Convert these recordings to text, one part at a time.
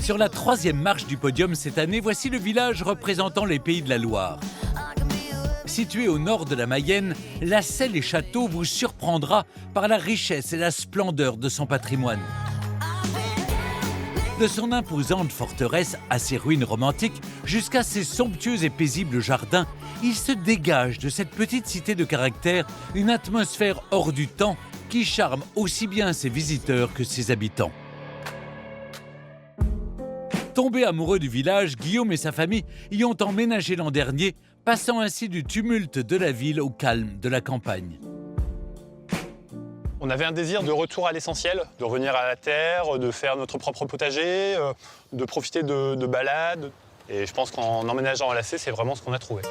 Sur la 3e marche du podium cette année, voici le village représentant les Pays de la Loire. Situé au nord de la Mayenne, Lassay-les-Châteaux vous surprendra par la richesse et la splendeur de son patrimoine. De son imposante forteresse à ses ruines romantiques jusqu'à ses somptueux et paisibles jardins, il se dégage de cette petite cité de caractère une atmosphère hors du temps qui charme aussi bien ses visiteurs que ses habitants. Tombé amoureux du village, Guillaume et sa famille y ont emménagé l'an dernier, passant ainsi du tumulte de la ville au calme de la campagne. On avait un désir de retour à l'essentiel, de revenir à la terre, de faire notre propre potager, de profiter de balades. Et je pense qu'en emménageant à Lassay, c'est vraiment ce qu'on a trouvé.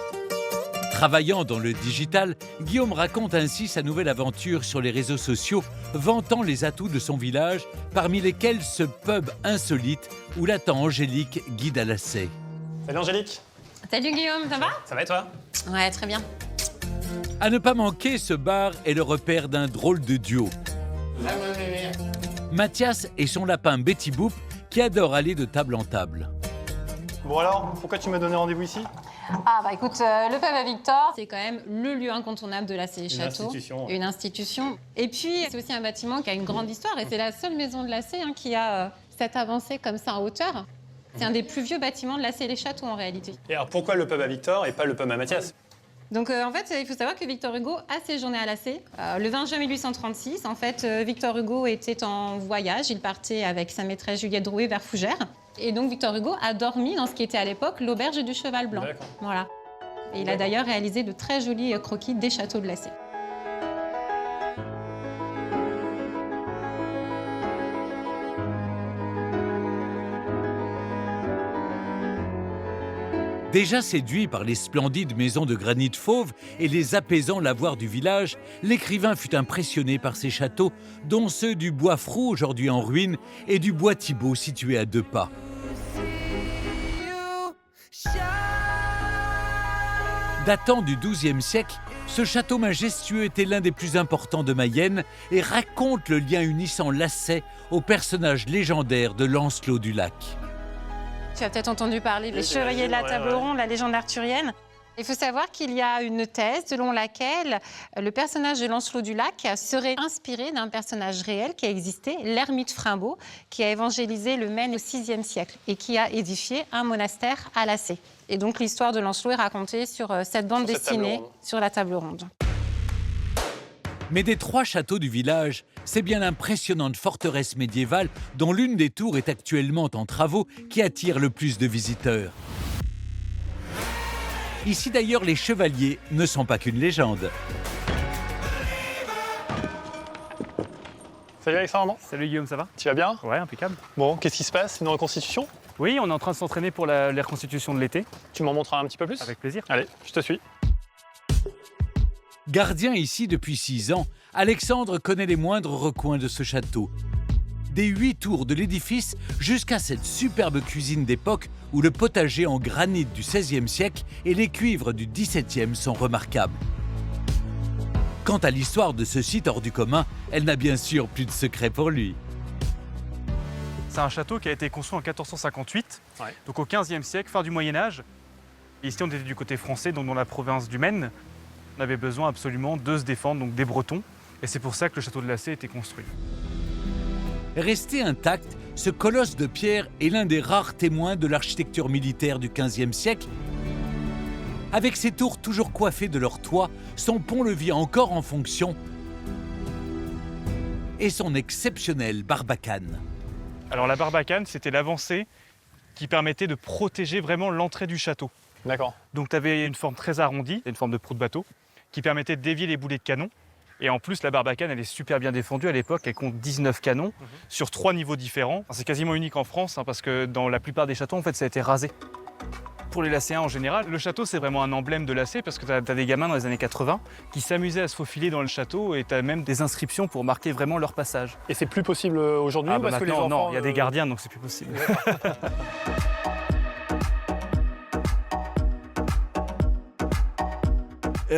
Travaillant dans le digital, Guillaume raconte ainsi sa nouvelle aventure sur les réseaux sociaux, vantant les atouts de son village, parmi lesquels ce pub insolite où l'attend Angélique, guide à Lassay. Salut Angélique. Salut Guillaume, ça va? Ça va et toi? Ouais, très bien. À ne pas manquer, ce bar est le repère d'un drôle de duo. Mathias et son lapin Betty Boop qui adore aller de table en table. Bon alors, pourquoi tu m'as donné rendez-vous ici? Ah bah écoute, le pub à Victor, c'est quand même le lieu incontournable de Lassay-les-Châteaux. Une institution. Une institution. Et puis, c'est aussi un bâtiment qui a une grande histoire et c'est la seule maison de Lassay qui a cette avancée comme ça en hauteur. C'est un des plus vieux bâtiments de Lassay-les-Châteaux en réalité. Et alors pourquoi le pub à Victor et pas le pub à Mathias? Donc en fait, il faut savoir que Victor Hugo a séjourné à Lassay. Le 20 juin 1836, en fait, Victor Hugo était en voyage. Il partait avec sa maîtresse Juliette Drouet vers Fougères. Et donc Victor Hugo a dormi dans ce qui était à l'époque l'auberge du Cheval Blanc. Voilà. Et il a d'ailleurs réalisé de très jolis croquis des châteaux de Lassay. Déjà séduit par les splendides maisons de granit fauve et les apaisants lavoirs du village, l'écrivain fut impressionné par ces châteaux, dont ceux du Bois Frou, aujourd'hui en ruine, et du Bois Thibault, situé à 2 pas. Datant du XIIe siècle, ce château majestueux était l'un des plus importants de Mayenne et raconte le lien unissant Lassay au personnage légendaire de Lancelot du Lac. Tu as peut-être entendu parler des Chevaliers de la Table Ronde, la légende arthurienne. Il faut savoir qu'il y a une thèse selon laquelle le personnage de Lancelot du Lac serait inspiré d'un personnage réel qui a existé, l'ermite Frimbault, qui a évangélisé le Maine au VIe siècle et qui a édifié un monastère à Lassay. Et donc l'histoire de Lancelot est racontée sur cette bande dessinée, sur la Table Ronde. Mais des 3 châteaux du village, c'est bien l'impressionnante forteresse médiévale dont l'une des tours est actuellement en travaux qui attire le plus de visiteurs. Ici d'ailleurs, les chevaliers ne sont pas qu'une légende. Salut Alexandre. Salut Guillaume, ça va? Tu vas bien? Ouais, impeccable. Bon, qu'est-ce qui se passe? Une reconstitution? Oui, on est en train de s'entraîner pour la reconstitution de l'été. Tu m'en montreras un petit peu plus? Avec plaisir. Allez, je te suis. Gardien ici depuis 6 ans, Alexandre connaît les moindres recoins de ce château. Des 8 tours de l'édifice jusqu'à cette superbe cuisine d'époque où le potager en granit du XVIe siècle et les cuivres du XVIIe sont remarquables. Quant à l'histoire de ce site hors du commun, elle n'a bien sûr plus de secret pour lui. C'est un château qui a été construit en 1458, donc au XVe siècle, fin du Moyen-Âge. Ici, on était du côté français, donc dans la province du Maine. On avait besoin absolument de se défendre, donc des Bretons. Et c'est pour ça que le château de Lassay a été construit. Resté intact, ce colosse de pierre est l'un des rares témoins de l'architecture militaire du XVe siècle. Avec ses tours toujours coiffées de leur toit, son pont-levis encore en fonction et son exceptionnelle barbacane. Alors la barbacane, c'était l'avancée qui permettait de protéger vraiment l'entrée du château. D'accord. Donc tu avais une forme très arrondie, une forme de proue de bateau, qui permettait de dévier les boulets de canon. Et en plus, la barbacane, elle est super bien défendue à l'époque. Elle compte 19 canons sur 3 niveaux différents. C'est quasiment unique en France, parce que dans la plupart des châteaux, en fait, ça a été rasé. Pour les Lasséens en général, le château, c'est vraiment un emblème de Lassay, parce que tu as des gamins dans les années 80 qui s'amusaient à se faufiler dans le château et tu as même des inscriptions pour marquer vraiment leur passage. Et c'est plus possible aujourd'hui parce que les enfants... Non, il y a des gardiens, donc c'est plus possible.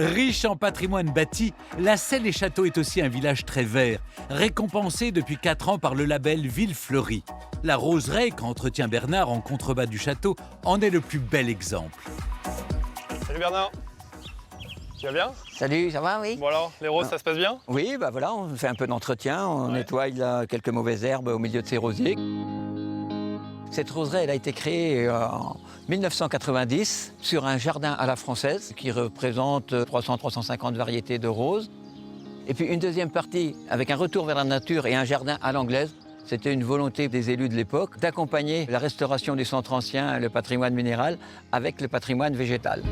Riche en patrimoine bâti, La Selle-et-Château est aussi un village très vert, récompensé depuis 4 ans par le label Ville Fleurie. La roseraie qu'entretient Bernard en contrebas du château en est le plus bel exemple. Salut Bernard. Tu vas bien? Salut, ça va, oui? Bon alors, les roses, ça se passe bien? Oui, bah voilà, on fait un peu d'entretien, on nettoie là, quelques mauvaises herbes au milieu de ces rosiers. Cette roseraie, elle a été créée en 1990 sur un jardin à la française qui représente 300-350 variétés de roses. Et puis une deuxième partie avec un retour vers la nature et un jardin à l'anglaise. C'était une volonté des élus de l'époque d'accompagner la restauration du centre ancien, le patrimoine minéral, avec le patrimoine végétal.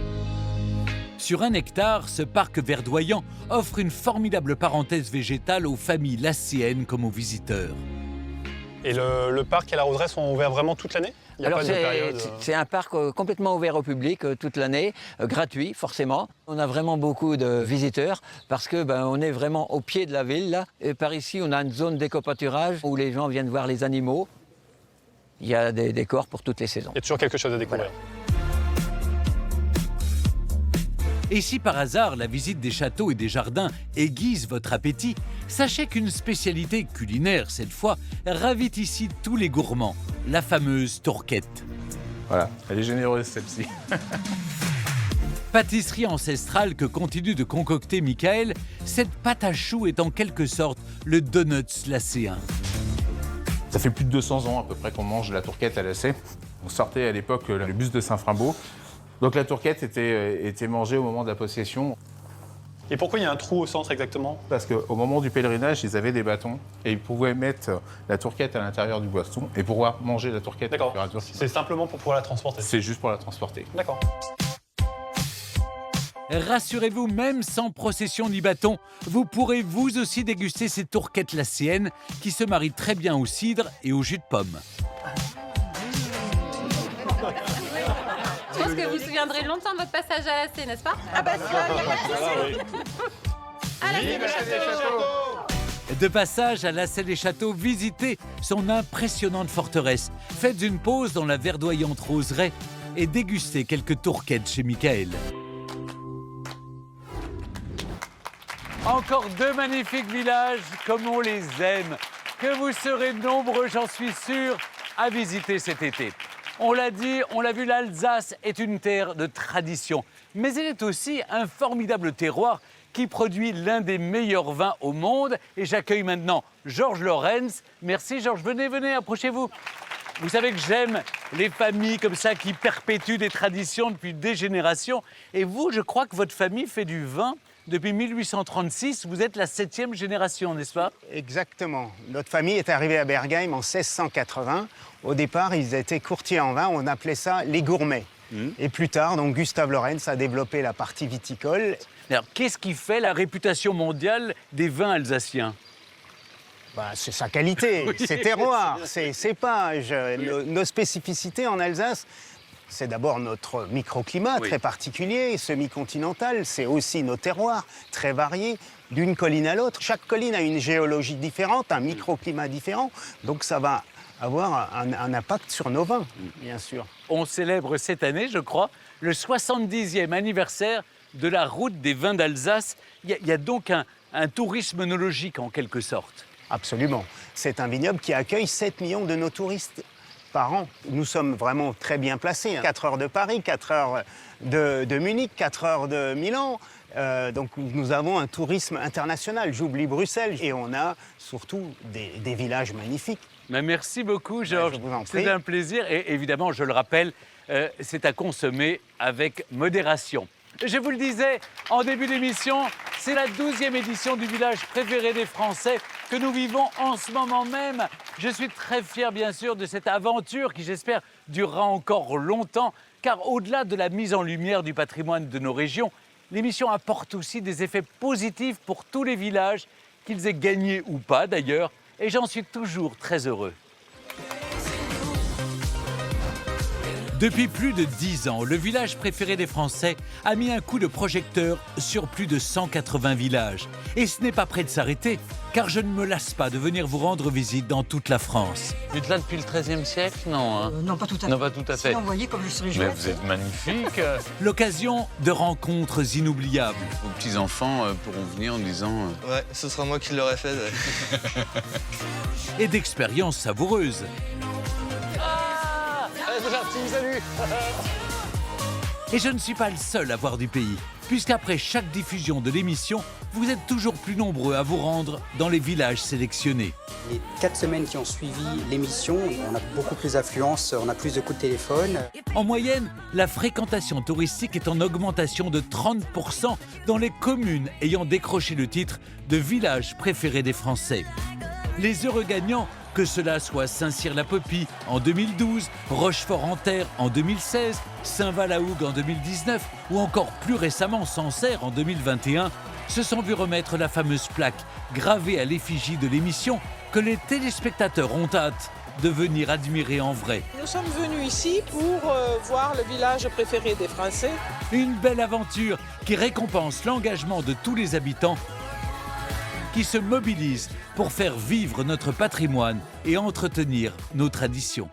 Sur 1 hectare, ce parc verdoyant offre une formidable parenthèse végétale aux familles lacéennes comme aux visiteurs. Et le parc et la roseraie sont ouverts vraiment toute l'année? Il y a Alors pas de période, c'est un parc complètement ouvert au public toute l'année, gratuit forcément. On a vraiment beaucoup de visiteurs parce que on est vraiment au pied de la ville là. Et par ici, on a une zone d'éco-pâturage où les gens viennent voir les animaux. Il y a des décors pour toutes les saisons. Il y a toujours quelque chose à découvrir. Voilà. Et si par hasard la visite des châteaux et des jardins aiguise votre appétit, sachez qu'une spécialité culinaire cette fois ravit ici tous les gourmands, la fameuse tourquette. Voilà, elle est généreuse celle-ci. Pâtisserie ancestrale que continue de concocter Michael, cette pâte à choux est en quelque sorte le donuts lacéen. Ça fait plus de 200 ans à peu près qu'on mange de la tourquette à Lacé. On sortait à l'époque le bus de Saint-Frimbault. Donc la tourquette était mangée au moment de la possession. Et pourquoi il y a un trou au centre exactement? Parce qu'au moment du pèlerinage, ils avaient des bâtons et ils pouvaient mettre la tourquette à l'intérieur du boisson et pouvoir manger la tourquette. D'accord. C'est simplement pour pouvoir la transporter? C'est juste pour la transporter. D'accord. Rassurez-vous, même sans procession ni bâton, vous pourrez vous aussi déguster ces tourquettes lacéennes qui se marient très bien au cidre et au jus de pomme. Je pense que vous vous souviendrez longtemps de votre passage à Lacé, n'est-ce pas? Ah bah ça, il n'y a pas de souci. À Lacé-les-Châteaux. De passage à La Selle-et-Château, visitez son impressionnante forteresse. Faites une pause dans la verdoyante roseraie et dégustez quelques tourquettes chez Michael. Encore 2 magnifiques villages comme on les aime, que vous serez nombreux, j'en suis sûr, à visiter cet été. On l'a dit, on l'a vu, l'Alsace est une terre de tradition, mais elle est aussi un formidable terroir qui produit l'un des meilleurs vins au monde. Et j'accueille maintenant Georges Lorenz. Merci Georges, venez, approchez-vous. Vous savez que j'aime les familles comme ça qui perpétuent des traditions depuis des générations. Et vous, je crois que votre famille fait du vin depuis 1836. Vous êtes la 7e génération, n'est-ce pas? Exactement. Notre famille est arrivée à Bergheim en 1680. Au départ, ils étaient courtiers en vin. On appelait ça les gourmets. Et plus tard, donc, Gustave Lorenz a développé la partie viticole. Alors, qu'est-ce qui fait la réputation mondiale des vins alsaciens? C'est sa qualité, ses terroirs, ses cépages, nos spécificités en Alsace. C'est d'abord notre microclimat très particulier, semi-continental. C'est aussi nos terroirs très variés, d'une colline à l'autre. Chaque colline a une géologie différente, un microclimat différent. Donc ça va avoir un impact sur nos vins, bien sûr. On célèbre cette année, je crois, le 70e anniversaire de la route des vins d'Alsace. Il y a donc un tourisme œnologique en quelque sorte. Absolument. C'est un vignoble qui accueille 7 millions de nos touristes par an. Nous sommes vraiment très bien placés. 4 heures de Paris, 4 heures de Munich, 4 heures de Milan. Donc nous avons un tourisme international. J'oublie Bruxelles. Et on a surtout des villages magnifiques. Mais merci beaucoup, Georges. Je vous en prie. C'est un plaisir. Et évidemment, je le rappelle, c'est à consommer avec modération. Je vous le disais en début d'émission, c'est la 12e édition du village préféré des Français que nous vivons en ce moment même. Je suis très fier, bien sûr, de cette aventure qui, j'espère, durera encore longtemps, car au-delà de la mise en lumière du patrimoine de nos régions, l'émission apporte aussi des effets positifs pour tous les villages, qu'ils aient gagnés ou pas d'ailleurs, et j'en suis toujours très heureux. Depuis plus de 10 ans, le village préféré des Français a mis un coup de projecteur sur plus de 180 villages. Et ce n'est pas près de s'arrêter, car je ne me lasse pas de venir vous rendre visite dans toute la France. Vous êtes là depuis le XIIIe siècle, non hein? Non, pas tout à fait. Non, pas tout à fait. Sinon, vous voyez comme je serais Mais jouette. vous êtes magnifique. L'occasion de rencontres inoubliables. Vos petits-enfants pourront venir en disant... Ouais, ce sera moi qui l'aurais fait. Ouais. Et d'expériences savoureuses. C'est parti, salut. Et je ne suis pas le seul à voir du pays, puisqu'après chaque diffusion de l'émission, vous êtes toujours plus nombreux à vous rendre dans les villages sélectionnés. Les 4 semaines qui ont suivi l'émission, on a beaucoup plus d'affluence, on a plus de coups de téléphone. En moyenne, la fréquentation touristique est en augmentation de 30% dans les communes ayant décroché le titre de village préféré des Français. Les heureux gagnants, que cela soit Saint-Cyr-la-Popie en 2012, Rochefort-en-Terre en 2016, Saint-Val-la-Hougue en 2019 ou encore plus récemment Sancerre en 2021, se sont vus remettre la fameuse plaque gravée à l'effigie de l'émission que les téléspectateurs ont hâte de venir admirer en vrai. Nous sommes venus ici pour voir le village préféré des Français. Une belle aventure qui récompense l'engagement de tous les habitants qui se mobilisent pour faire vivre notre patrimoine et entretenir nos traditions.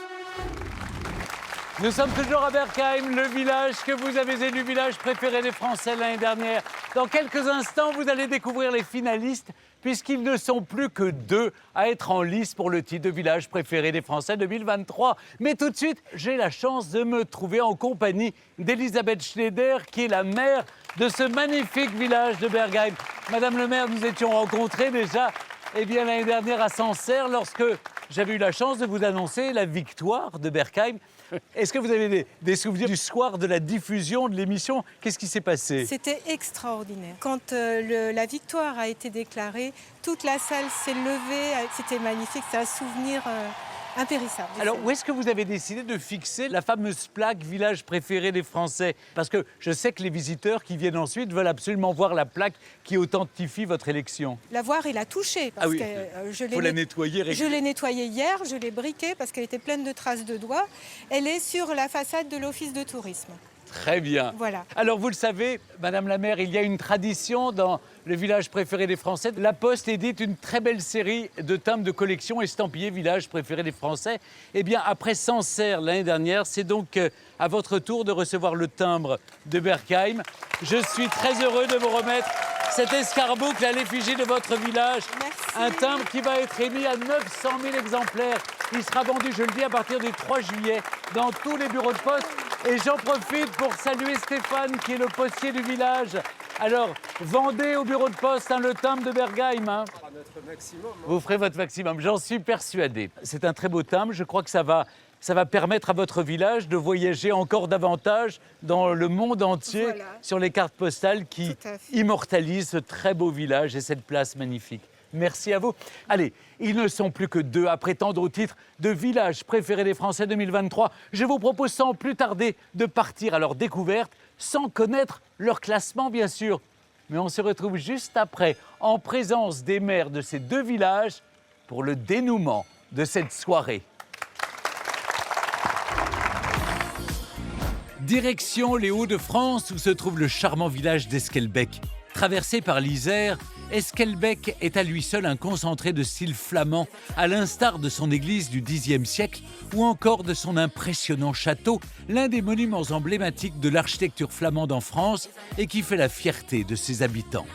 Nous sommes toujours à Berkheim, le village que vous avez élu village préféré des Français l'année dernière. Dans quelques instants, vous allez découvrir les finalistes, puisqu'ils ne sont plus que 2 à être en lice pour le titre de village préféré des Français 2023. Mais tout de suite, j'ai la chance de me trouver en compagnie d'Elisabeth Schneider, qui est la maire de ce magnifique village de Berkheim. Madame le maire, nous étions rencontrés déjà l'année dernière à Sancerre, lorsque j'avais eu la chance de vous annoncer la victoire de Berkheim. Est-ce que vous avez des souvenirs du soir de la diffusion de l'émission? Qu'est-ce qui s'est passé? C'était extraordinaire. Quand la victoire a été déclarée, toute la salle s'est levée. C'était magnifique. C'est un souvenir impérissable. Alors, où est-ce que vous avez décidé de fixer la fameuse plaque village préféré des Français? Parce que je sais que les visiteurs qui viennent ensuite veulent absolument voir la plaque qui authentifie votre élection. La voir et la toucher. Parce oui, que, faut la nettoyer. Je l'ai nettoyée hier, je l'ai briquée parce qu'elle était pleine de traces de doigts. Elle est sur la façade de l'office de tourisme. Très bien. Voilà. Alors, vous le savez, Madame la maire, il y a une tradition dans le village préféré des Français. La Poste édite une très belle série de timbres de collection estampillés village préféré des Français. Eh bien, après Sancerre l'année dernière, c'est donc à votre tour de recevoir le timbre de Berkheim. Je suis très heureux de vous remettre cet escarboucle à l'effigie de votre village. Merci. Un timbre qui va être émis à 900 000 exemplaires. Il sera vendu, je le dis, à partir du 3 juillet dans tous les bureaux de poste. Et j'en profite pour saluer Stéphane, qui est le postier du village. Alors, vendez au bureau de poste le timbre de Berkheim. Hein. On fera notre maximum. Vous ferez votre maximum, j'en suis persuadé. C'est un très beau timbre, je crois que ça va permettre à votre village de voyager encore davantage dans le monde entier, voilà, sur les cartes postales qui tout à fait, immortalisent ce très beau village et cette place magnifique. Merci à vous. Allez, ils ne sont plus que 2 à prétendre au titre de village préféré des Français 2023. Je vous propose sans plus tarder de partir à leur découverte, sans connaître leur classement bien sûr. Mais on se retrouve juste après, en présence des maires de ces 2 villages, pour le dénouement de cette soirée. Direction les Hauts-de-France, où se trouve le charmant village d'Esquelbecq. Traversé par l'Isère, Esquelbecq est à lui seul un concentré de style flamand, à l'instar de son église du Xe siècle ou encore de son impressionnant château, l'un des monuments emblématiques de l'architecture flamande en France et qui fait la fierté de ses habitants.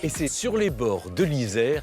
Et c'est sur les bords de l'Isère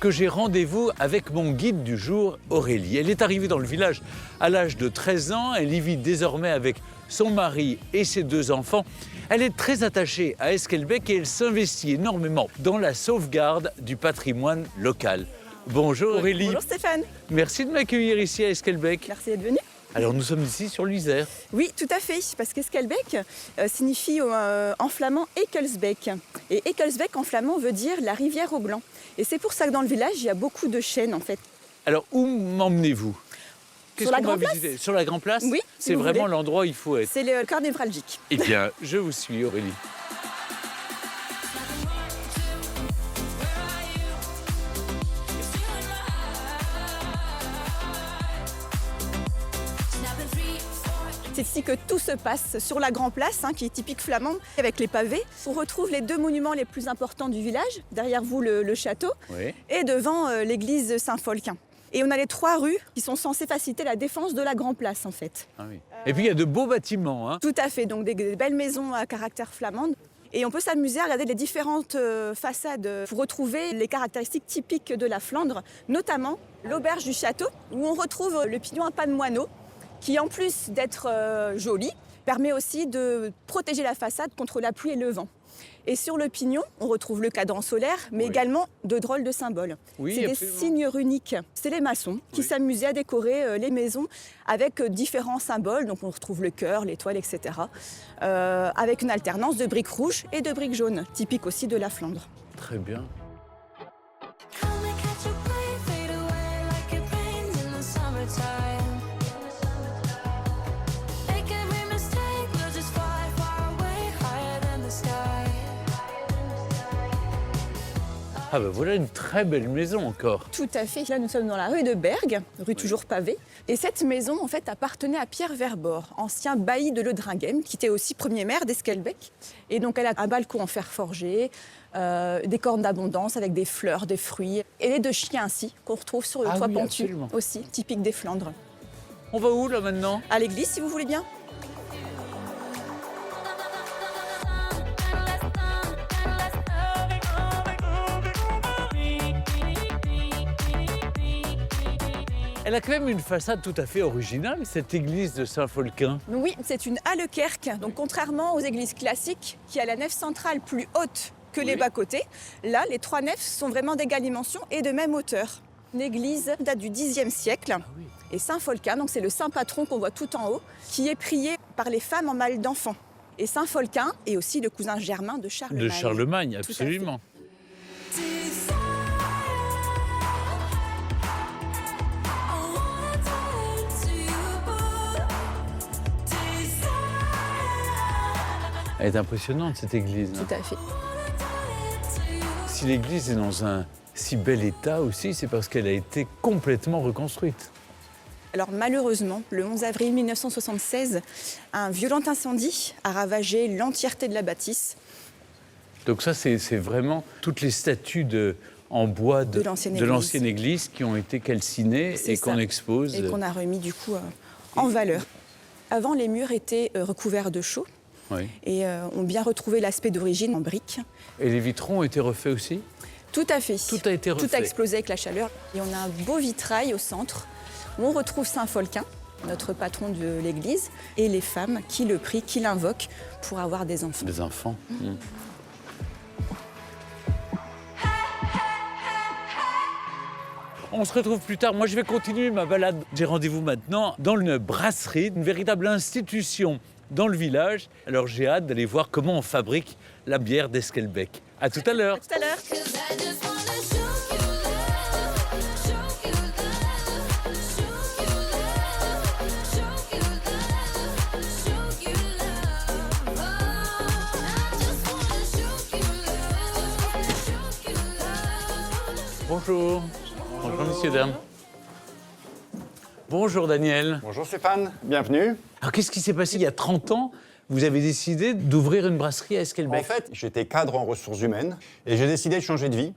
que j'ai rendez-vous avec mon guide du jour, Aurélie. Elle est arrivée dans le village à l'âge de 13 ans, elle y vit désormais avec son mari et ses 2 enfants. Elle est très attachée à Esquelbecq et elle s'investit énormément dans la sauvegarde du patrimoine local. Bonjour Aurélie. Bonjour Stéphane. Merci de m'accueillir ici à Esquelbecq. Merci d'être venu. Alors nous sommes ici sur l'Isère. Oui, tout à fait, parce qu'Esquelbecq signifie en flamand Ekelsbeek. Et Ekelsbeek en flamand veut dire la rivière au blanc. Et c'est pour ça que dans le village, il y a beaucoup de chênes en fait. Alors où m'emmenez-vous? Sur la Grande Place. Visiter? Sur la Grande Place? Oui, c'est vraiment l'endroit où il faut être. C'est le cœur névralgique. Eh bien, je vous suis Aurélie. C'est ici que tout se passe, sur la Grand Place, qui est typique flamande, avec les pavés. On retrouve les deux monuments les plus importants du village. Derrière vous, le château, et devant l'église Saint-Folquin. Et on a les 3 rues qui sont censées faciliter la défense de la Grand Place, en fait. Ah oui. Et puis il y a de beaux bâtiments. Tout à fait, donc des belles maisons à caractère flamande. Et on peut s'amuser à regarder les différentes façades pour retrouver les caractéristiques typiques de la Flandre, notamment l'auberge du château, où on retrouve le pignon à pas de moineau, qui en plus d'être joli, permet aussi de protéger la façade contre la pluie et le vent. Et sur le pignon, on retrouve le cadran solaire, mais également de drôles de symboles. C'est des signes runiques. C'est les maçons qui s'amusaient à décorer les maisons avec différents symboles. Donc on retrouve le cœur, l'étoile, etc. Avec une alternance de briques rouges et de briques jaunes, typique aussi de la Flandre. Très bien. Ah ben voilà une très belle maison encore. Tout à fait. Là, nous sommes dans la rue de Bergue, rue toujours pavée. Et cette maison, en fait, appartenait à Pierre Verbord, ancien bailli de Ledringhem, qui était aussi premier maire d'Esquelbecq. Et donc, elle a un balcon en fer forgé, des cornes d'abondance avec des fleurs, des fruits. Et les 2 chiens ainsi, qu'on retrouve sur le toit pentu, absolument. aussi, typique des Flandres. On va où là maintenant? À l'église, si vous voulez bien. Elle a quand même une façade tout à fait originale, cette église de Saint-Folquin. Oui, c'est une hallekerk. Donc contrairement aux églises classiques, qui a la nef centrale plus haute que les bas-côtés, là, les 3 nefs sont vraiment d'égale dimension et de même hauteur. L'église date du Xe siècle. Et Saint-Folquin, donc c'est le saint patron qu'on voit tout en haut, qui est prié par les femmes en mal d'enfants. Et Saint-Folquin est aussi le cousin germain de Charlemagne. De Charlemagne, absolument. Elle est impressionnante, cette église. Tout à fait. Si l'église est dans un si bel état aussi, c'est parce qu'elle a été complètement reconstruite. Alors malheureusement, le 11 avril 1976, un violent incendie a ravagé l'entièreté de la bâtisse. Donc ça, c'est vraiment toutes les statues en bois de l'ancienne église qui ont été calcinées et qu'on expose. Et qu'on a remis du coup en valeur. Avant, les murs étaient recouverts de chaux. Et ont bien retrouvé l'aspect d'origine en briques. Et les vitraux ont été refaits aussi? Tout à fait. Tout a été refait. Tout a explosé avec la chaleur. Et on a un beau vitrail au centre où on retrouve Saint-Folquin, notre patron de l'église, et les femmes qui le prient, qui l'invoquent pour avoir des enfants. Des enfants. On se retrouve plus tard. Moi, je vais continuer ma balade. J'ai rendez-vous maintenant dans une brasserie, une véritable institution dans le village. Alors j'ai hâte d'aller voir comment on fabrique la bière d'Esquelbecq. À tout à l'heure. À tout à l'heure. Bonjour. Bonjour, messieurs, dames. Bonjour, Daniel. Bonjour, Stéphane. Bienvenue. Alors, qu'est-ce qui s'est passé il y a 30 ans? Vous avez décidé d'ouvrir une brasserie à Esquelbecq. En fait, j'étais cadre en ressources humaines et j'ai décidé de changer de vie.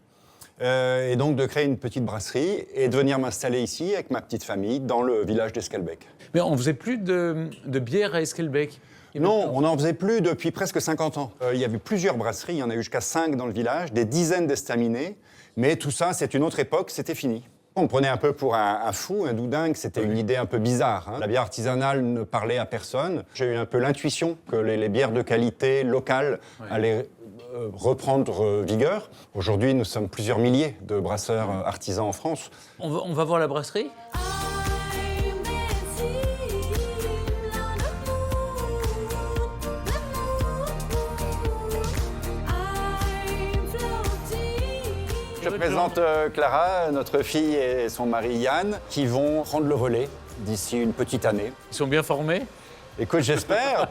Et donc de créer une petite brasserie et de venir m'installer ici avec ma petite famille dans le village d'Esquelbecq. Mais on ne faisait plus de bière à Esquelbecq? Non, on n'en faisait plus depuis presque 50 ans. Il y avait plusieurs brasseries, il y en a eu jusqu'à 5 dans le village, des dizaines d'estaminets. Mais tout ça, c'est une autre époque, c'était fini. On me prenait un peu pour un fou, un doudingue, c'était une idée un peu bizarre. La bière artisanale ne parlait à personne. J'ai eu un peu l'intuition que les bières de qualité locales allaient reprendre vigueur. Aujourd'hui, nous sommes plusieurs milliers de brasseurs artisans en France. On va voir la brasserie ? Je présente Clara, notre fille et son mari Yann, qui vont prendre le relais d'ici une petite année. Ils sont bien formés ? Écoute, j'espère.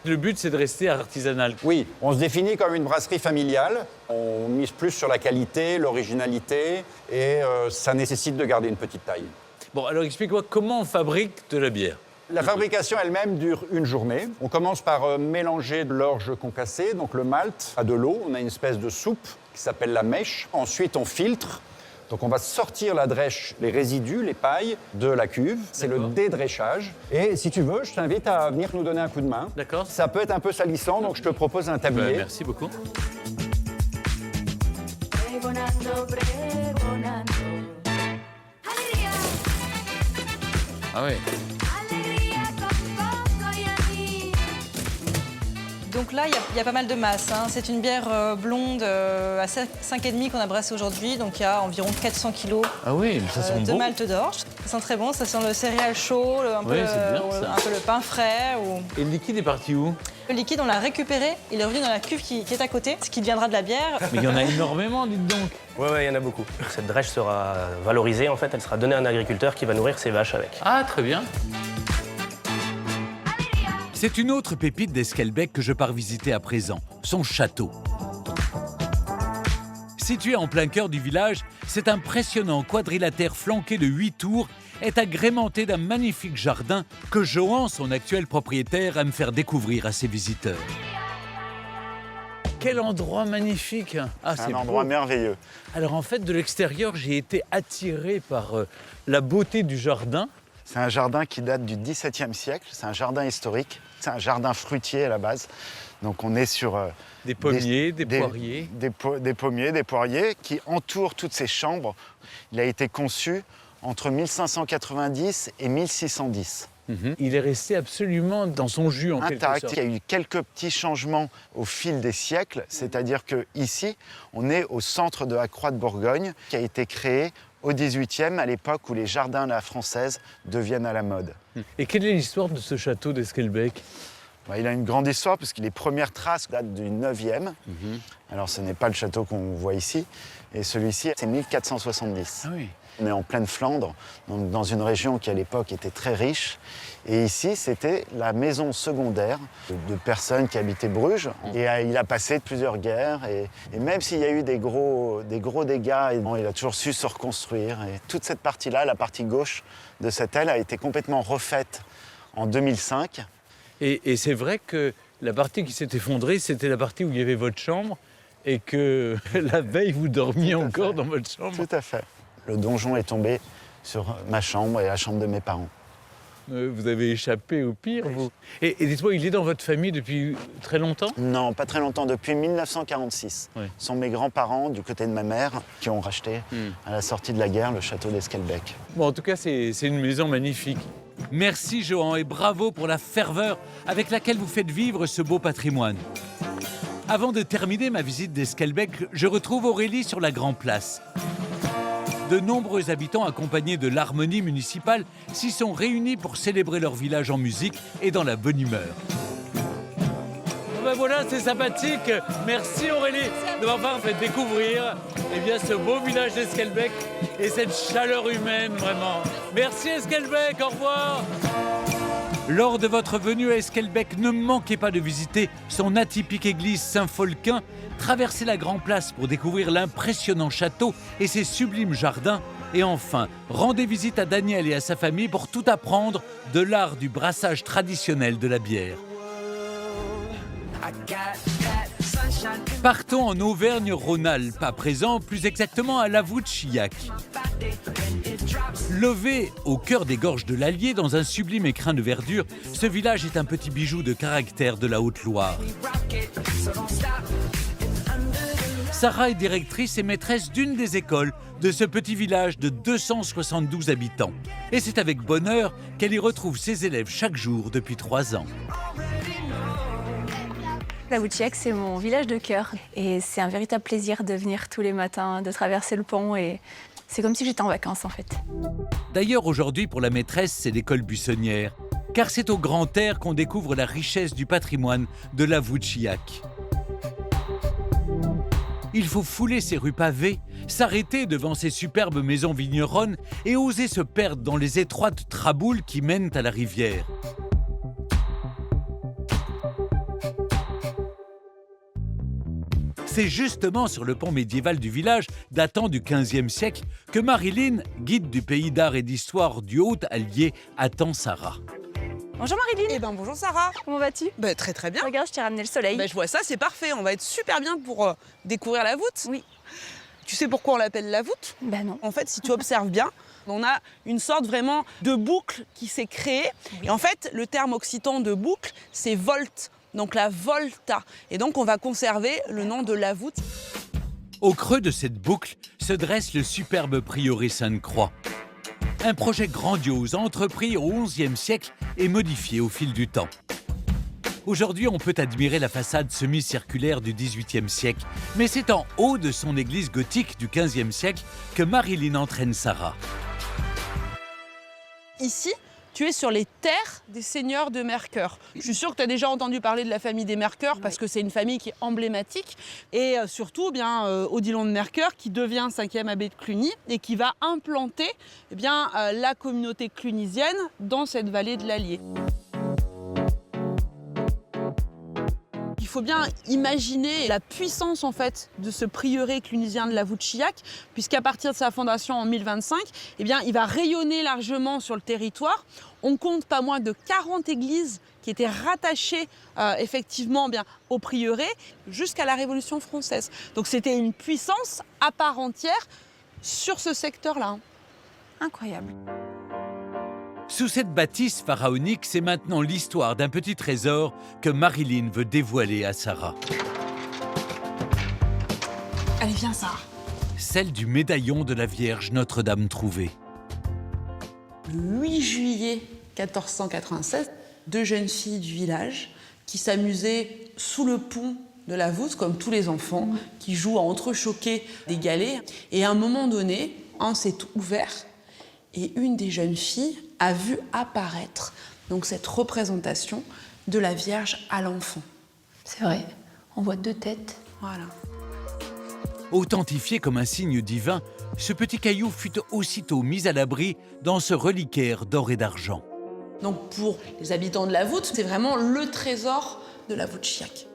Le but, c'est de rester artisanal. Oui, on se définit comme une brasserie familiale. On mise plus sur la qualité, l'originalité, et ça nécessite de garder une petite taille. Bon, alors explique-moi comment on fabrique de la bière. La fabrication elle-même dure une journée. On commence par mélanger de l'orge concassée, donc le malt, à de l'eau. On a une espèce de soupe qui s'appelle la mèche. Ensuite, on filtre. Donc on va sortir la drèche, les résidus, les pailles de la cuve. C'est le dédréchage. Et si tu veux, je t'invite à venir nous donner un coup de main. D'accord. Ça peut être un peu salissant, donc je te propose un tablier. Merci beaucoup. Ah ouais. Donc là, il y a pas mal de masse. Hein. C'est une bière blonde à 5,5 qu'on a brassée aujourd'hui. Donc il y a environ 400 kilos Ah oui, mais ça sent de bon. malt d'orge. Ça sent très bon. Ça sent le céréal chaud, un peu le pain frais. Et le liquide est parti où? Le liquide, on l'a récupéré. Il est revenu dans la cuve qui est à côté, ce qui deviendra de la bière. Mais il y en a énormément, dites donc. Oui, il y en a beaucoup. Cette drèche sera valorisée, en fait. Elle sera donnée à un agriculteur qui va nourrir ses vaches avec. Ah, très bien. C'est une autre pépite d'Esquelbecq que je pars visiter à présent, son château. Situé en plein cœur du village, cet impressionnant quadrilatère flanqué de 8 tours est agrémenté d'un magnifique jardin que Johan, son actuel propriétaire, aime faire découvrir à ses visiteurs. Quel endroit magnifique! Ah, c'est un endroit merveilleux. Alors en fait, de l'extérieur, j'ai été attiré par la beauté du jardin. C'est un jardin qui date du XVIIe siècle, c'est un jardin historique, c'est un jardin fruitier à la base. Donc on est sur des pommiers, des poiriers. Des pommiers, des poiriers qui entourent toutes ces chambres. Il a été conçu entre 1590 et 1610. Il est resté absolument dans son jus en quelque intact. sorte. Il y a eu quelques petits changements au fil des siècles, c'est-à-dire qu'ici, on est au centre de la Croix de Bourgogne, qui a été créé au XVIIIe, à l'époque où les jardins à la française deviennent à la mode. Et quelle est l'histoire de ce château d'Esquelbecq? Il a une grande histoire, puisque les premières traces datent du 9e. Alors ce n'est pas le château qu'on voit ici, et celui-ci, c'est 1470. Ah oui. On est en pleine Flandre, donc dans une région qui à l'époque était très riche. Et ici, c'était la maison secondaire de personnes qui habitaient Bruges. Et il a passé plusieurs guerres. Et même s'il y a eu des gros dégâts, il a toujours su se reconstruire. Et toute cette partie-là, la partie gauche de cette aile, a été complètement refaite en 2005. Et c'est vrai que la partie qui s'est effondrée, c'était la partie où il y avait votre chambre et que la veille, vous dormiez encore dans votre chambre. Tout à fait. Le donjon est tombé sur ma chambre et la chambre de mes parents. Vous avez échappé au pire, vous. Et dites-moi, il est dans votre famille depuis très longtemps? Non, pas très longtemps, depuis 1946. Oui. Ce sont mes grands-parents, du côté de ma mère, qui ont racheté, à la sortie de la guerre, le château d'Esquelbecq. Bon, en tout cas, c'est une maison magnifique. Merci, Johan, et bravo pour la ferveur avec laquelle vous faites vivre ce beau patrimoine. Avant de terminer ma visite d'Esquelbecq, je retrouve Aurélie sur la Grand Place. De nombreux habitants accompagnés de l'harmonie municipale s'y sont réunis pour célébrer leur village en musique et dans la bonne humeur. Ben voilà, c'est sympathique. Merci Aurélie de m'avoir fait découvrir ce beau village d'Esquelbecq et cette chaleur humaine, vraiment. Merci Esquelbecq, au revoir. Lors de votre venue à Esquelbecq, ne manquez pas de visiter son atypique église Saint-Folquin, traversez la Grand Place pour découvrir l'impressionnant château et ses sublimes jardins. Et enfin, rendez visite à Daniel et à sa famille pour tout apprendre de l'art du brassage traditionnel de la bière. Partons en Auvergne-Rhône-Alpes, à présent plus exactement à Lavouchillac. Lové au cœur des gorges de l'Allier, dans un sublime écrin de verdure, ce village est un petit bijou de caractère de la Haute-Loire. Sarah est directrice et maîtresse d'une des écoles de ce petit village de 272 habitants. Et c'est avec bonheur qu'elle y retrouve ses élèves chaque jour depuis 3 ans. Lavouchillac, c'est mon village de cœur et c'est un véritable plaisir de venir tous les matins, de traverser le pont et c'est comme si j'étais en vacances en fait. D'ailleurs, aujourd'hui, pour la maîtresse, c'est l'école buissonnière, car c'est au grand air qu'on découvre la richesse du patrimoine de Lavouchillac. Il faut fouler ces rues pavées, s'arrêter devant ces superbes maisons vigneronnes et oser se perdre dans les étroites traboules qui mènent à la rivière. C'est justement sur le pont médiéval du village, datant du XVe siècle, que Marilyn, guide du pays d'art et d'histoire du Haut-Allier, attend Sarah. Bonjour Marilyn. Eh ben bonjour Sarah. Comment vas-tu? Très très bien. Regarde, je t'ai ramené le soleil. Je vois ça, c'est parfait. On va être super bien pour découvrir la voûte. Oui. Tu sais pourquoi on l'appelle la voûte? Non. En fait, si tu observes bien, on a une sorte vraiment de boucle qui s'est créée. Et en fait, le terme occitan de boucle, c'est volte. Donc la volta. Et donc on va conserver le nom de la voûte. Au creux de cette boucle se dresse le superbe prieuré Sainte-Croix. Un projet grandiose entrepris au XIe siècle et modifié au fil du temps. Aujourd'hui, on peut admirer la façade semi-circulaire du XVIIIe siècle, mais c'est en haut de son église gothique du XVe siècle que Marilyn entraîne Sarah. Ici, tu es sur les terres des seigneurs de Mercœur. Je suis sûre que tu as déjà entendu parler de la famille des Mercœur parce que c'est une famille qui est emblématique. Et surtout, Odilon de Mercœur qui devient 5e abbé de Cluny et qui va implanter la communauté clunisienne dans cette vallée de l'Allier. Il faut bien imaginer la puissance en fait de ce prieuré clunisien de la voûte Chillac, puisqu'à partir de sa fondation en 1025, il va rayonner largement sur le territoire. On compte pas moins de 40 églises qui étaient rattachées effectivement au prieuré jusqu'à la Révolution française. Donc c'était une puissance à part entière sur ce secteur-là. Incroyable. Sous cette bâtisse pharaonique, c'est maintenant l'histoire d'un petit trésor que Marilyn veut dévoiler à Sarah. Allez, viens Sarah. Celle du médaillon de la Vierge Notre-Dame trouvée. Le 8 juillet 1496, deux jeunes filles du village qui s'amusaient sous le pont de la voûte, comme tous les enfants, qui jouent à entrechoquer des galets. Et à un moment donné, un s'est ouvert et une des jeunes filles a vu apparaître donc cette représentation de la Vierge à l'enfant. C'est vrai, on voit deux têtes. Voilà. Authentifié comme un signe divin, ce petit caillou fut aussitôt mis à l'abri dans ce reliquaire d'or et d'argent. Donc pour les habitants de la voûte, c'est vraiment le trésor de la voûte Chillac.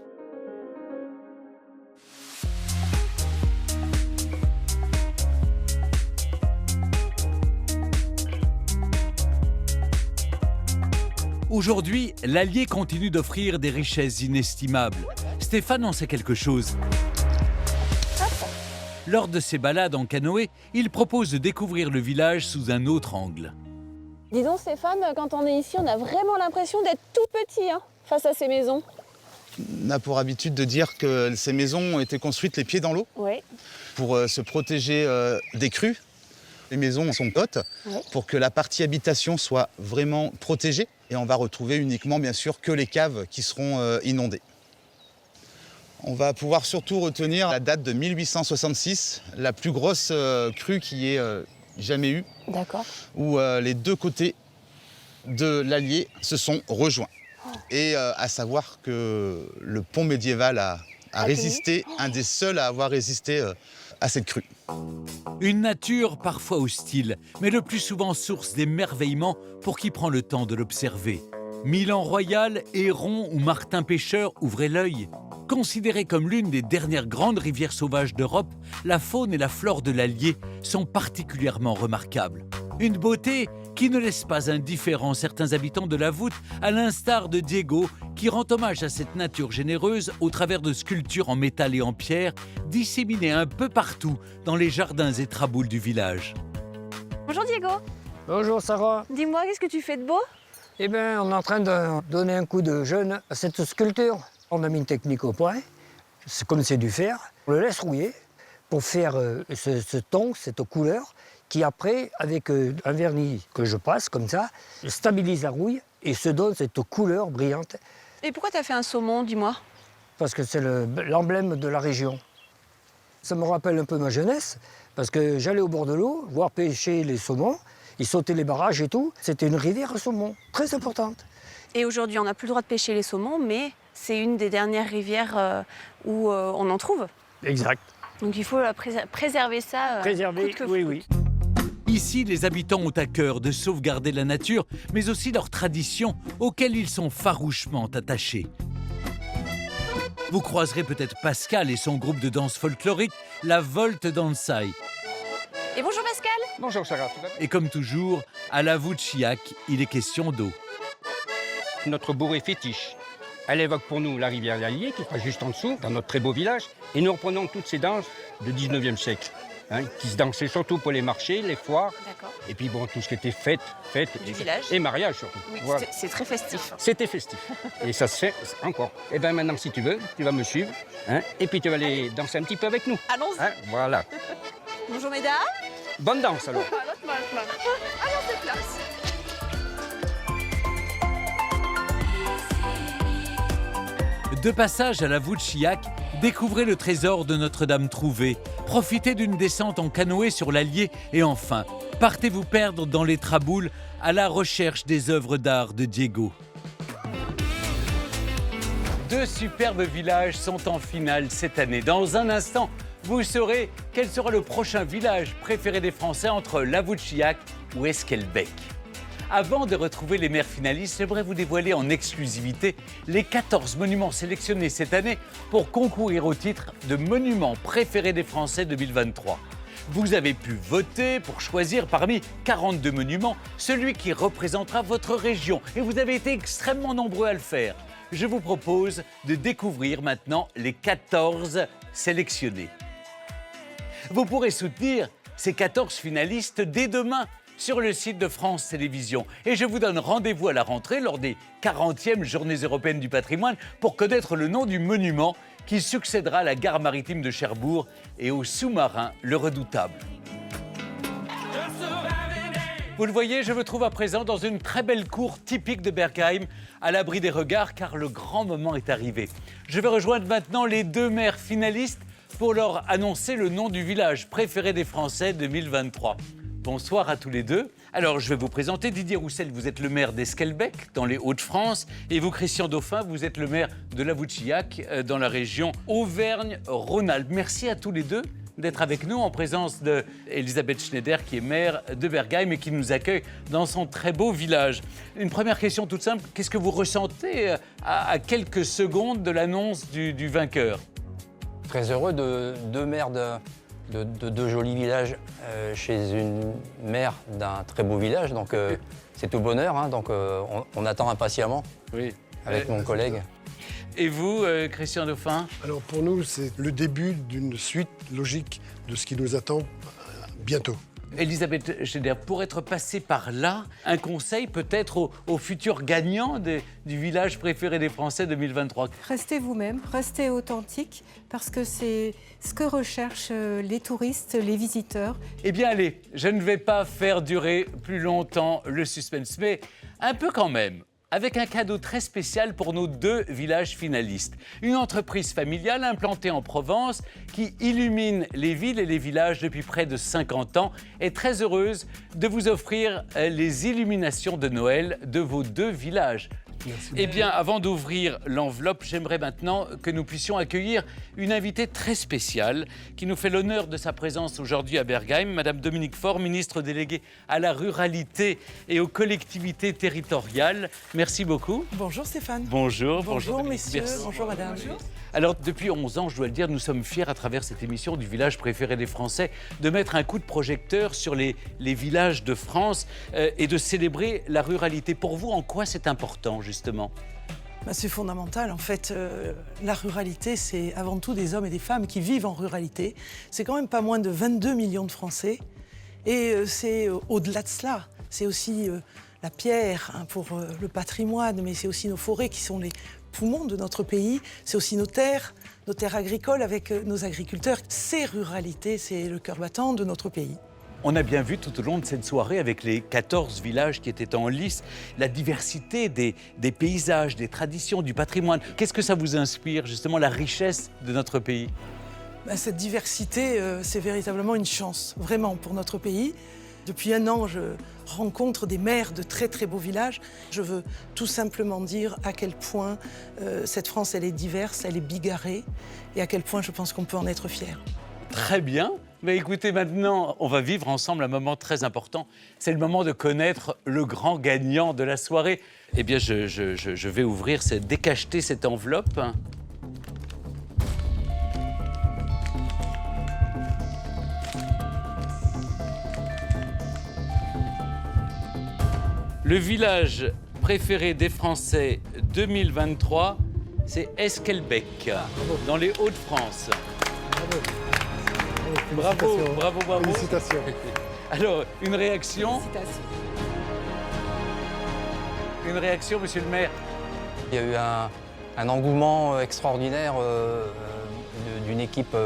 Aujourd'hui, l'Allier continue d'offrir des richesses inestimables. Stéphane en sait quelque chose. Lors de ses balades en canoë, il propose de découvrir le village sous un autre angle. Dis donc Stéphane, quand on est ici, on a vraiment l'impression d'être tout petit face à ces maisons. On a pour habitude de dire que ces maisons ont été construites les pieds dans l'eau pour se protéger des crues. Les maisons sont hautes pour que la partie habitation soit vraiment protégée. Et on va retrouver uniquement, bien sûr, que les caves qui seront inondées. On va pouvoir surtout retenir la date de 1866, la plus grosse crue qu'il y ait jamais eu. D'accord. Où les deux côtés de l'Allier se sont rejoints. Et à savoir que le pont médiéval a résisté, un des seuls à avoir résisté à cette crue. Une nature parfois hostile, mais le plus souvent source d'émerveillement pour qui prend le temps de l'observer. Milan Royal, Héron ou Martin Pêcheur ouvraient l'œil. Considérée comme l'une des dernières grandes rivières sauvages d'Europe, la faune et la flore de l'Allier sont particulièrement remarquables. Une beauté qui ne laisse pas indifférents certains habitants de la voûte, à l'instar de Diego, qui rend hommage à cette nature généreuse au travers de sculptures en métal et en pierre, disséminées un peu partout dans les jardins et traboules du village. Bonjour Diego. Bonjour Sarah. Dis-moi, qu'est-ce que tu fais de beau? Eh bien, on est en train de donner un coup de jeune à cette sculpture. On a mis une technique au point, comme c'est du fer. On le laisse rouiller pour faire ce ton, cette couleur, qui après, avec un vernis que je passe comme ça, stabilise la rouille et se donne cette couleur brillante. Et pourquoi tu as fait un saumon, dis-moi? Parce que c'est l'emblème de la région. Ça me rappelle un peu ma jeunesse, parce que j'allais au bord de l'eau, voir pêcher les saumons, ils sautaient les barrages et tout. C'était une rivière à saumon, très importante. Et aujourd'hui, on n'a plus le droit de pêcher les saumons, mais c'est une des dernières rivières où on en trouve. Exact. Donc il faut préserver ça. Préserver, oui, oui. Ici, les habitants ont à cœur de sauvegarder la nature, mais aussi leurs traditions, auxquelles ils sont farouchement attachés. Vous croiserez peut-être Pascal et son groupe de danse folklorique, la Volte Dansai. Et bonjour Pascal. Bonjour Sarah. Et comme toujours, à la voûte Chillac, il est question d'eau. notre bourrée fétiche. Elle évoque pour nous la rivière l'Allier, qui sera juste en dessous, dans notre très beau village. Et nous reprenons toutes ces danses du 19e siècle, qui se dansaient surtout pour les marchés, les foires. Et puis bon, tout ce qui était fête Du village. et mariage surtout. Oui, Voilà. c'est très festif. C'était festif. Et ça se fait encore. Et bien maintenant, si tu veux, tu vas me suivre. Et puis tu vas aller danser un petit peu avec nous. Allons-y. Voilà. Bonjour mesdames. Bonne danse alors. Alors c'est place. De passage à la voûte Chiac, découvrez le trésor de Notre-Dame trouvée, profitez d'une descente en canoë sur l'Allier et enfin, partez vous perdre dans les Traboules à la recherche des œuvres d'art de Diego. 2 superbes villages sont en finale cette année. Dans un instant, vous saurez quel sera le prochain village préféré des Français entre la voûte Chiac ou Esquelbecq. Avant de retrouver les maires finalistes, j'aimerais vous dévoiler en exclusivité les 14 monuments sélectionnés cette année pour concourir au titre de monument préféré des Français 2023. Vous avez pu voter pour choisir parmi 42 monuments celui qui représentera votre région et vous avez été extrêmement nombreux à le faire. Je vous propose de découvrir maintenant les 14 sélectionnés. Vous pourrez soutenir ces 14 finalistes dès demain sur le site de France Télévisions. Et je vous donne rendez-vous à la rentrée lors des 40e Journées européennes du patrimoine pour connaître le nom du monument qui succédera à la gare maritime de Cherbourg et au sous-marin Le Redoutable. Vous le voyez, je me trouve à présent dans une très belle cour typique de Bergheim, à l'abri des regards car le grand moment est arrivé. Je vais rejoindre maintenant les 2 maires finalistes pour leur annoncer le nom du village préféré des Français 2023. Bonsoir à tous les deux. Alors, je vais vous présenter Didier Roussel, vous êtes le maire d'Esquelbecq, dans les Hauts-de-France. Et vous, Christian Dauphin, vous êtes le maire de la voûte Chiac, dans la région Auvergne-Rhône-Alpes. Merci à tous les deux d'être avec nous en présence d'Elisabeth Schneider, qui est maire de Bergheim et qui nous accueille dans son très beau village. Une première question toute simple, qu'est-ce que vous ressentez à quelques secondes de l'annonce du vainqueur? Très heureux de 2 maires de 2 jolis villages chez une mère d'un très beau village, donc c'est tout bonheur, donc on attend impatiemment avec mon collègue. Et vous, Christian Dauphin? Alors pour nous, c'est le début d'une suite logique de ce qui nous attend bientôt. Elisabeth Schneider, pour être passé par là, un conseil peut-être aux futurs gagnants du village préféré des Français 2023. Restez vous-même, restez authentique, parce que c'est ce que recherchent les touristes, les visiteurs. Eh bien allez, je ne vais pas faire durer plus longtemps le suspense, mais un peu quand même. Avec un cadeau très spécial pour nos 2 villages finalistes. Une entreprise familiale implantée en Provence qui illumine les villes et les villages depuis près de 50 ans est très heureuse de vous offrir les illuminations de Noël de vos 2 villages. Eh bien, avant d'ouvrir l'enveloppe, j'aimerais maintenant que nous puissions accueillir une invitée très spéciale qui nous fait l'honneur de sa présence aujourd'hui à Bergheim, Madame Dominique Faure, ministre déléguée à la ruralité et aux collectivités territoriales. Merci beaucoup. Bonjour Stéphane. Bonjour. Bonjour messieurs, Merci. bonjour madame. Bonjour. Alors, depuis 11 ans, je dois le dire, nous sommes fiers à travers cette émission du village préféré des Français de mettre un coup de projecteur sur les villages de France et de célébrer la ruralité. Pour vous, en quoi c'est important, justement ? C'est fondamental. En fait, la ruralité, c'est avant tout des hommes et des femmes qui vivent en ruralité. C'est quand même pas moins de 22 millions de Français. Et c'est au-delà de cela. C'est aussi la pierre pour le patrimoine, mais c'est aussi nos forêts qui sont les poumons de notre pays. C'est aussi nos terres agricoles avec nos agriculteurs. C'est ruralité, c'est le cœur battant de notre pays. On a bien vu tout au long de cette soirée, avec les 14 villages qui étaient en lice, la diversité des paysages, des traditions, du patrimoine. Qu'est-ce que ça vous inspire, justement, la richesse de notre pays ? Cette diversité, c'est véritablement une chance, vraiment, pour notre pays. Depuis 1 an, je rencontre des maires de très très beaux villages. Je veux tout simplement dire à quel point cette France, elle est diverse, elle est bigarrée, et à quel point je pense qu'on peut en être fier. Très bien. Mais écoutez, maintenant, on va vivre ensemble un moment très important. C'est le moment de connaître le grand gagnant de la soirée. Eh bien, je vais ouvrir, décacheter cette enveloppe. Le village préféré des Français 2023, c'est Esquelbec, dans les Hauts-de-France. Bravo, bravo, bravo. Félicitations. Alors, une réaction? Une réaction, monsieur le maire? Il y a eu un engouement extraordinaire d'une équipe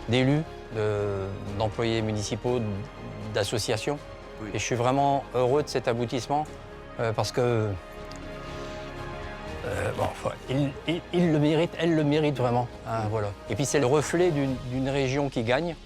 d'élus, d'employés municipaux, d'associations. Oui. Et je suis vraiment heureux de cet aboutissement parce que il le mérite, elle le mérite vraiment. Hein, voilà. Et puis c'est le reflet d'une région qui gagne.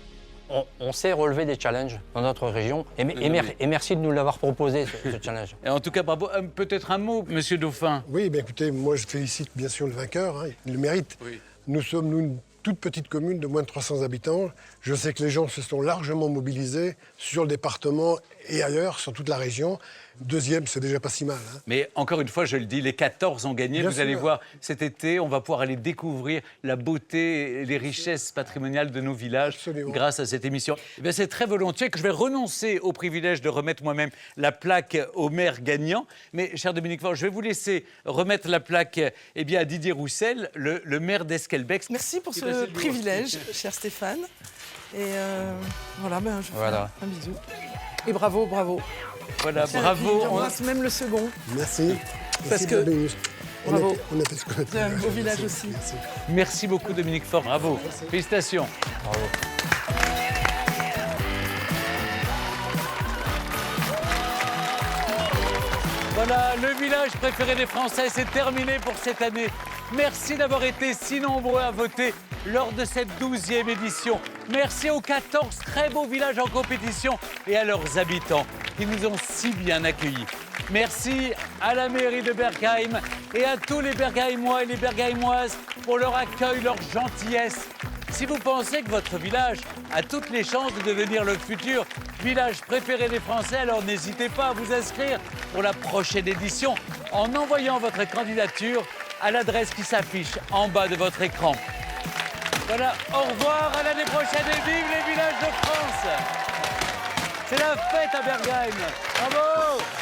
On sait relever des challenges dans notre région et merci de nous l'avoir proposé, ce challenge. Et en tout cas, bravo. Peut-être un mot, monsieur Dauphin. Oui, ben écoutez, moi je félicite bien sûr le vainqueur, hein, il le mérite. Oui. Nous sommes une toute petite commune de moins de 300 habitants. Je sais que les gens se sont largement mobilisés sur le département et ailleurs, sur toute la région. Deuxième, c'est déjà pas si mal. Hein. Mais encore une fois, je le dis, les 14 ont gagné. Vous allez voir, cet été, on va pouvoir aller découvrir la beauté et les richesses patrimoniales de nos villages grâce à cette émission. Eh bien, c'est très volontiers que je vais renoncer au privilège de remettre moi-même la plaque au maire gagnant. Mais, cher Dominique Faure, je vais vous laisser remettre la plaque à Didier Roussel, le maire d'Esquelbec. Merci pour ce privilège, cher Stéphane. Et voilà, je vous fais un bisou. Et bravo, bravo. Voilà, bravo. J'embrasse même le second. Merci. Parce que bravo. On a fait ce qu'on a C'est un beau village aussi. Merci beaucoup, Dominique Faure. Bravo. Merci. Félicitations. Bravo. Voilà, le village préféré des Français, c'est terminé pour cette année. Merci d'avoir été si nombreux à voter lors de cette 12e édition. Merci aux 14 très beaux villages en compétition et à leurs habitants qui nous ont si bien accueillis. Merci à la mairie de Bergheim et à tous les Bergheimois et les Bergheimoises pour leur accueil, leur gentillesse. Si vous pensez que votre village a toutes les chances de devenir le futur village préféré des Français, alors n'hésitez pas à vous inscrire pour la prochaine édition en envoyant votre candidature à l'adresse qui s'affiche en bas de votre écran. Voilà, au revoir, à l'année prochaine et vive les villages de France! C'est la fête à Bergheim. Bravo!